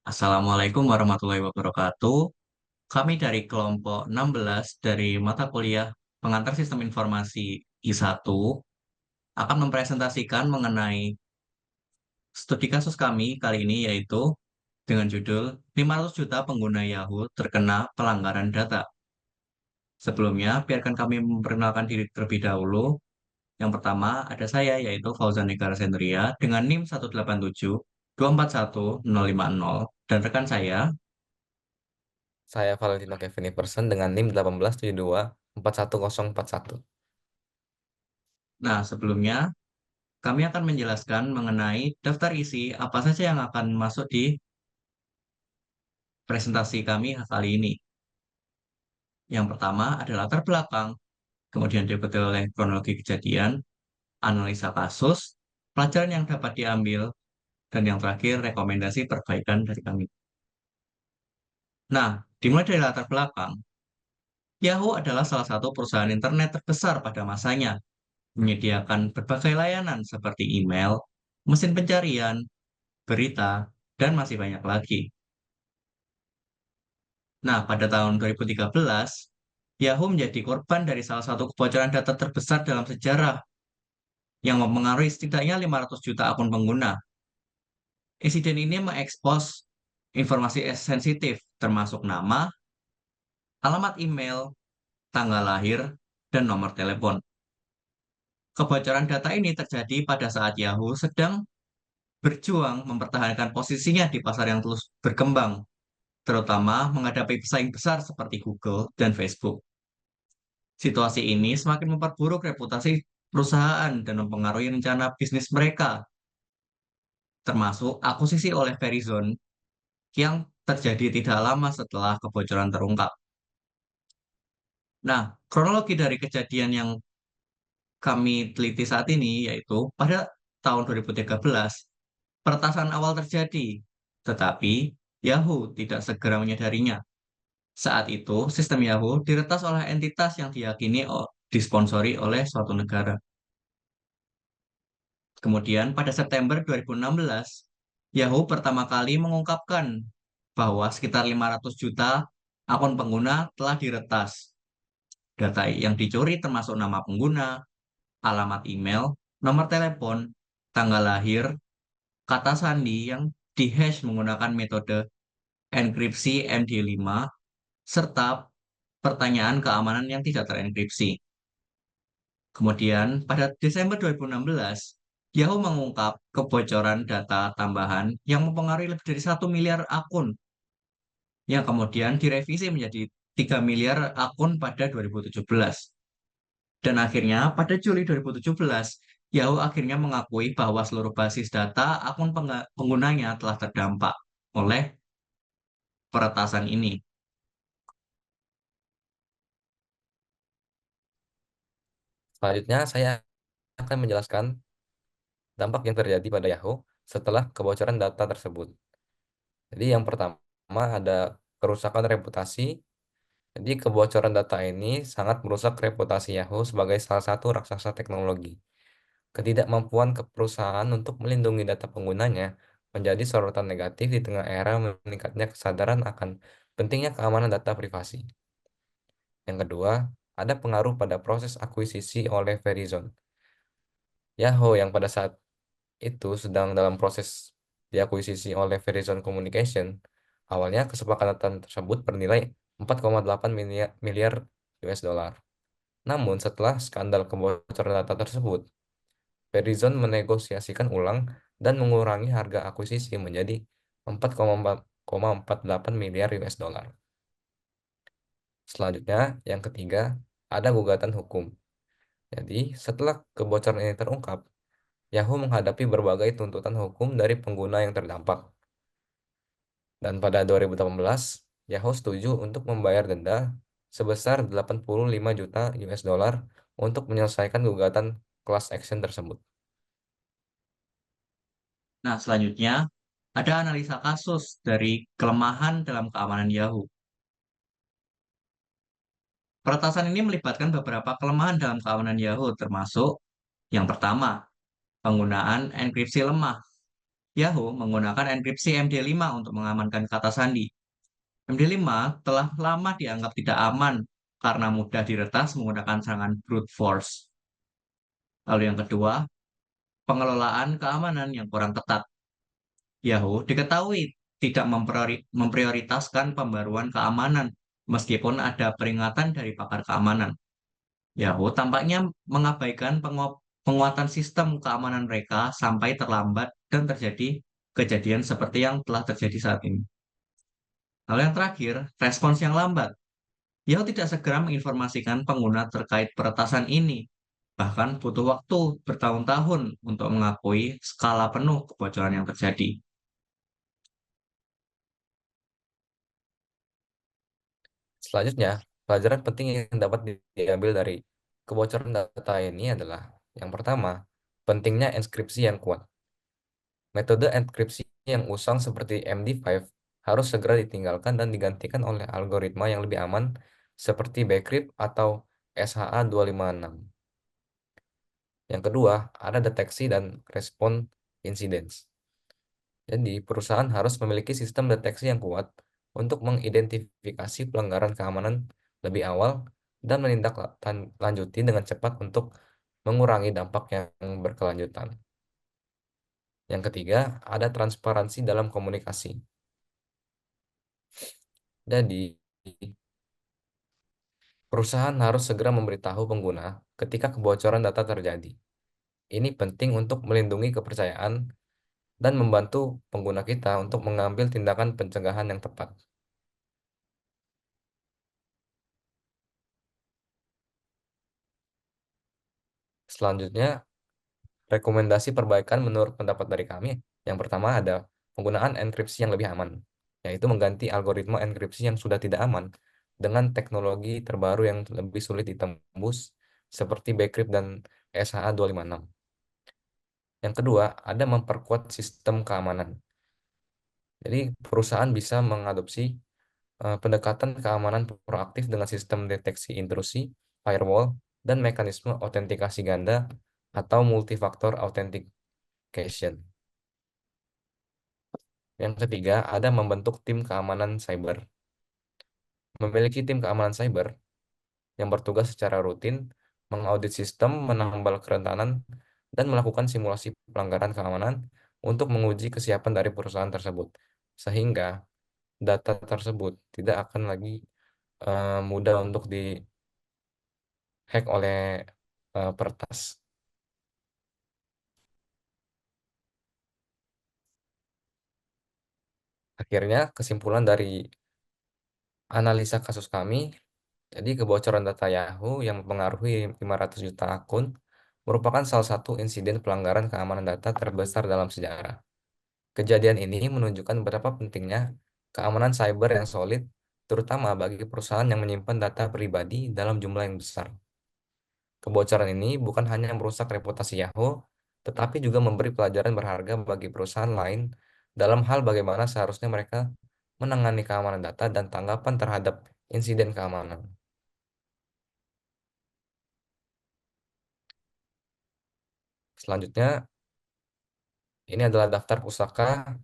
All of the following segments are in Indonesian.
Assalamualaikum warahmatullahi wabarakatuh. Kami dari kelompok 16 dari mata kuliah Pengantar Sistem Informasi I1 akan mempresentasikan mengenai studi kasus kami kali ini yaitu dengan judul 500 juta pengguna Yahoo terkena pelanggaran data. Sebelumnya, biarkan kami memperkenalkan diri terlebih dahulu. Yang pertama, ada saya yaitu Fauzan Eka Sendria dengan NIM 187241050 dan rekan saya. Saya Valentino Kevin Person dengan NIM 18724141. Nah, sebelumnya kami akan menjelaskan mengenai daftar isi apa saja yang akan masuk di presentasi kami kali ini. Yang pertama adalah latar belakang, kemudian diikuti oleh kronologi kejadian, analisa kasus, pelajaran yang dapat diambil, dan yang terakhir rekomendasi perbaikan dari kami. Nah, dimulai dari latar belakang, Yahoo adalah salah satu perusahaan internet terbesar pada masanya, menyediakan berbagai layanan seperti email, mesin pencarian, berita, dan masih banyak lagi. Nah, pada tahun 2013, Yahoo menjadi korban dari salah satu kebocoran data terbesar dalam sejarah yang mempengaruhi setidaknya 500 juta akun pengguna. Insiden ini mengekspos informasi sensitif termasuk nama, alamat email, tanggal lahir, dan nomor telepon. Kebocoran data ini terjadi pada saat Yahoo sedang berjuang mempertahankan posisinya di pasar yang terus berkembang, terutama menghadapi pesaing besar seperti Google dan Facebook. Situasi ini semakin memperburuk reputasi perusahaan dan mempengaruhi rencana bisnis mereka, termasuk akuisisi oleh Verizon yang terjadi tidak lama setelah kebocoran terungkap. Nah, kronologi dari kejadian yang kami teliti saat ini yaitu pada tahun 2013, peretasan awal terjadi, tetapi Yahoo tidak segera menyadarinya. Saat itu, sistem Yahoo diretas oleh entitas yang diyakini disponsori oleh suatu negara. Kemudian pada September 2016, Yahoo pertama kali mengungkapkan bahwa sekitar 500 juta akun pengguna telah diretas. Data yang dicuri termasuk nama pengguna, alamat email, nomor telepon, tanggal lahir, kata sandi yang dihash menggunakan metode enkripsi MD5, serta pertanyaan keamanan yang tidak terenkripsi. Kemudian, pada Desember 2016, Yahoo mengungkap kebocoran data tambahan yang mempengaruhi lebih dari 1 miliar akun, yang kemudian direvisi menjadi 3 miliar akun pada 2017. Dan akhirnya, pada Juli 2017, Yahoo akhirnya mengakui bahwa seluruh basis data akun penggunanya telah terdampak oleh peretasan ini. Selanjutnya, saya akan menjelaskan dampak yang terjadi pada Yahoo setelah kebocoran data tersebut. Jadi yang pertama ada kerusakan reputasi. Jadi kebocoran data ini sangat merusak reputasi Yahoo sebagai salah satu raksasa teknologi. Ketidakmampuan perusahaan untuk melindungi data penggunanya menjadi sorotan negatif di tengah era meningkatnya kesadaran akan pentingnya keamanan data privasi. Yang kedua, ada pengaruh pada proses akuisisi oleh Verizon. Yahoo yang pada saat itu sedang dalam proses diakuisisi oleh Verizon Communication. Awalnya kesepakatan tersebut bernilai 4,8 miliar, miliar US dollar. Namun setelah skandal kebocoran data tersebut, Verizon menegosiasikan ulang dan mengurangi harga akuisisi menjadi 4,48 miliar US dollar. Selanjutnya, yang ketiga, ada gugatan hukum. Jadi, setelah kebocoran ini terungkap, Yahoo menghadapi berbagai tuntutan hukum dari pengguna yang terdampak. Dan pada 2018, Yahoo setuju untuk membayar denda sebesar 85 juta US dollar untuk menyelesaikan gugatan class action tersebut. Nah, selanjutnya ada analisa kasus dari kelemahan dalam keamanan Yahoo. Peretasan ini melibatkan beberapa kelemahan dalam keamanan Yahoo, termasuk yang pertama, penggunaan enkripsi lemah. Yahoo menggunakan enkripsi MD5 untuk mengamankan kata sandi. MD5 telah lama dianggap tidak aman karena mudah diretas menggunakan serangan brute force. Lalu yang kedua, pengelolaan keamanan yang kurang ketat. Yahoo diketahui tidak memprioritaskan pembaruan keamanan meskipun ada peringatan dari pakar keamanan. Yahoo tampaknya mengabaikan penguatan sistem keamanan mereka sampai terlambat dan terjadi kejadian seperti yang telah terjadi saat ini. Lalu yang terakhir, respons yang lambat. Yahoo tidak segera menginformasikan pengguna terkait peretasan ini, bahkan butuh waktu bertahun-tahun untuk mengakui skala penuh kebocoran yang terjadi. Selanjutnya, pelajaran penting yang dapat diambil dari kebocoran data ini adalah yang pertama, pentingnya enkripsi yang kuat. Metode enkripsi yang usang seperti MD5 harus segera ditinggalkan dan digantikan oleh algoritma yang lebih aman seperti Bcrypt atau SHA-256. Yang kedua, ada deteksi dan respon incidents. Jadi, perusahaan harus memiliki sistem deteksi yang kuat untuk mengidentifikasi pelanggaran keamanan lebih awal dan menindaklanjuti dengan cepat untuk mengurangi dampak yang berkelanjutan. Yang ketiga, ada transparansi dalam komunikasi. Jadi, perusahaan harus segera memberitahu pengguna ketika kebocoran data terjadi. Ini penting untuk melindungi kepercayaan dan membantu pengguna kita untuk mengambil tindakan pencegahan yang tepat. Selanjutnya, rekomendasi perbaikan menurut pendapat dari kami. Yang pertama ada penggunaan enkripsi yang lebih aman, yaitu mengganti algoritma enkripsi yang sudah tidak aman dengan teknologi terbaru yang lebih sulit ditembus seperti Bcrypt dan SHA-256. Yang kedua, ada memperkuat sistem keamanan. Jadi perusahaan bisa mengadopsi pendekatan keamanan proaktif dengan sistem deteksi intrusi, firewall, dan mekanisme autentikasi ganda atau multifaktor authentication. Yang ketiga, ada membentuk tim keamanan cyber. Memiliki tim keamanan cyber yang bertugas secara rutin, mengaudit sistem, menambal kerentanan, dan melakukan simulasi pelanggaran keamanan untuk menguji kesiapan dari perusahaan tersebut. Sehingga data tersebut tidak akan lagi mudah untuk dihack oleh peretas. Akhirnya, kesimpulan dari analisa kasus kami, jadi kebocoran data Yahoo yang mempengaruhi 500 juta akun merupakan salah satu insiden pelanggaran keamanan data terbesar dalam sejarah. Kejadian ini menunjukkan betapa pentingnya keamanan cyber yang solid, terutama bagi perusahaan yang menyimpan data pribadi dalam jumlah yang besar. Kebocoran ini bukan hanya merusak reputasi Yahoo, tetapi juga memberi pelajaran berharga bagi perusahaan lain dalam hal bagaimana seharusnya mereka menangani keamanan data dan tanggapan terhadap insiden keamanan. Selanjutnya, ini adalah daftar pusaka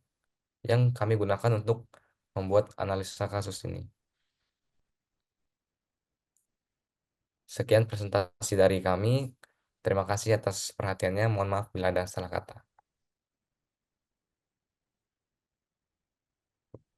yang kami gunakan untuk membuat analisa kasus ini. Sekian presentasi dari kami. Terima kasih atas perhatiannya. Mohon maaf bila ada salah kata.